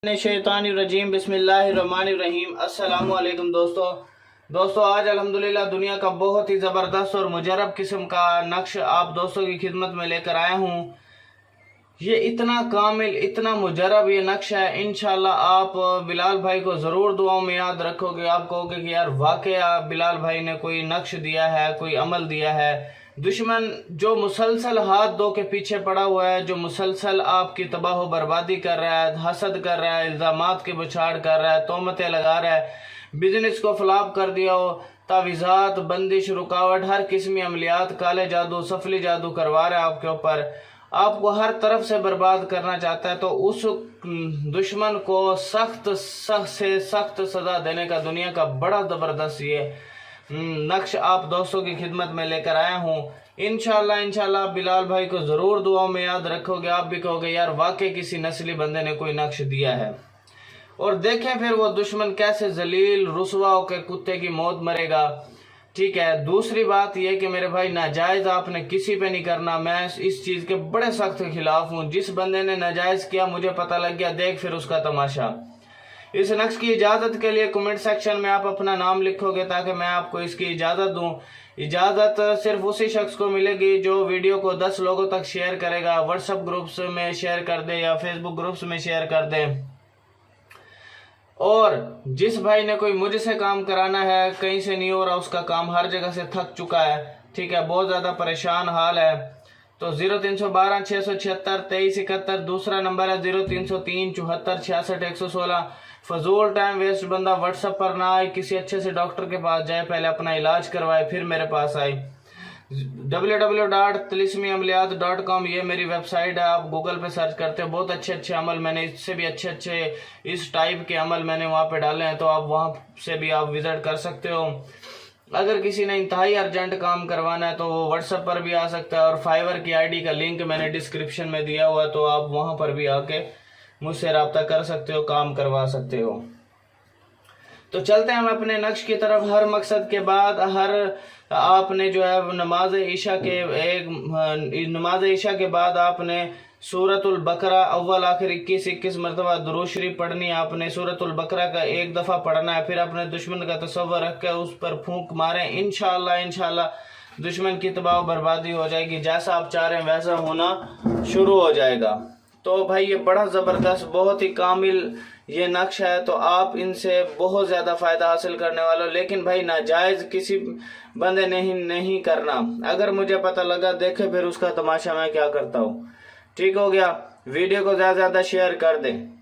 शैतानिर्रजीम बिस्मिल्लाहिर्रहमानिर्रहीम। अस्सलामु अलैकुम दोस्तों आज अल्हम्दुलिल्लाह दुनिया का बहुत ही ज़बरदस्त और मुजरब किस्म का नक्श आप दोस्तों की खिदमत में लेकर आया हूँ। ये इतना कामिल इतना मुजरब ये नक्श है। इंशाल्लाह आप बिलाल भाई को ज़रूर दुआओं में याद रखोगे। आप कहोगे कि यार वाकया बिलाल भाई ने कोई नक्श दिया है, कोई अमल दिया है। दुश्मन जो मुसलसल हाथ धो के पीछे पड़ा हुआ है, जो मुसलसल आपकी तबाह बर्बादी कर रहा है, हसद कर रहा है, इल्ज़ामात की बुछाड़ कर रहा है, तोहमतें लगा रहा है, बिजनेस को फ्लॉप कर दिया हो, तावीज़ात, बंदिश, रुकावट, हर किस्मी अमलियात, काले जादू, सफली जादू करवा रहा है आपके ऊपर, आपको हर तरफ से बर्बाद करना चाहता है। तो उस दुश्मन को सख्त से सख्त सजा देने का दुनिया का बड़ा ज़बरदस्त ये नक्श आप दोस्तों की खिदमत में लेकर आया हूँ। इंशाल्लाह बिलाल भाई को ज़रूर दुआओं में याद रखोगे। आप भी कहोगे यार वाकई किसी नस्ली बंदे ने कोई नक्श दिया है। और देखें फिर वो दुश्मन कैसे जलील रुसवा होकर कुत्ते की मौत मरेगा। ठीक है, दूसरी बात यह कि मेरे भाई नाजायज आपने किसी पे नहीं करना। मैं इस चीज़ के बड़े सख्त खिलाफ हूँ। जिस बंदे ने नाजायज किया मुझे पता लग गया, देख फिर उसका तमाशा। इस नक्श की इजाज़त के लिए कमेंट सेक्शन में आप अपना नाम लिखोगे ताकि मैं आपको इसकी इजाज़त दूं। इजाज़त सिर्फ उसी शख्स को मिलेगी जो वीडियो को 10 लोगों तक शेयर करेगा। व्हाट्सएप ग्रुप्स में शेयर कर दे या फेसबुक ग्रुप्स में शेयर कर दे। और जिस भाई ने कोई मुझसे काम कराना है, कहीं से नहीं हो रहा उसका काम, हर जगह से थक चुका है, ठीक है, बहुत ज़्यादा परेशान हाल है, तो 0312 676 2371 दूसरा नंबर है 0303 74 66 116। फजूल टाइम वेस्ट बंदा व्हाट्सएप पर ना आए, किसी अच्छे से डॉक्टर के पास जाए, पहले अपना इलाज करवाए फिर मेरे पास आए। www.tilismiamaliat.com ये मेरी वेबसाइट है। आप गूगल पे सर्च करते हो, बहुत अच्छे अमल मैंने इससे भी अच्छे इस टाइप के अमल मैंने वहाँ पे डाले हैं, तो आप वहाँ से भी आप विजिट कर सकते हो। अगर किसी ने इंतहाई अर्जेंट काम करवाना है तो वो व्हाट्सएप पर भी आ सकता है। और फाइवर की आईडी का लिंक मैंने डिस्क्रिप्शन में दिया हुआ है, तो आप वहाँ पर भी आके मुझसे रब्ता कर सकते हो, काम करवा सकते हो। तो चलते हैं हम अपने नक्श की तरफ। हर मकसद के बाद आपने जो है नमाज ईशा के बाद आपने सूरतुल बकरा अव्वल आखिर 21 मरतबा दुरूद शरीफ पढ़नी है। आपने सूरतुल बकरा का एक दफ़ा पढ़ना है, फिर अपने दुश्मन का तस्वर रख कर उस पर फूंक मारें। इंशाल्लाह दुश्मन की तबाह बर्बादी हो जाएगी। जैसा आप चाह रहे हैं वैसा होना शुरू हो जाएगा। तो भाई ये बड़ा ज़बरदस्त बहुत ही कामिल ये नक्श है, तो आप इनसे बहुत ज़्यादा फ़ायदा हासिल करने वाले हो। लेकिन भाई नाजायज़ किसी बंदे नहीं करना। अगर मुझे पता लगा, देखे फिर उसका तमाशा मैं क्या करता हूँ। ठीक हो गया, वीडियो को ज़्यादा से ज़्यादा शेयर कर दें।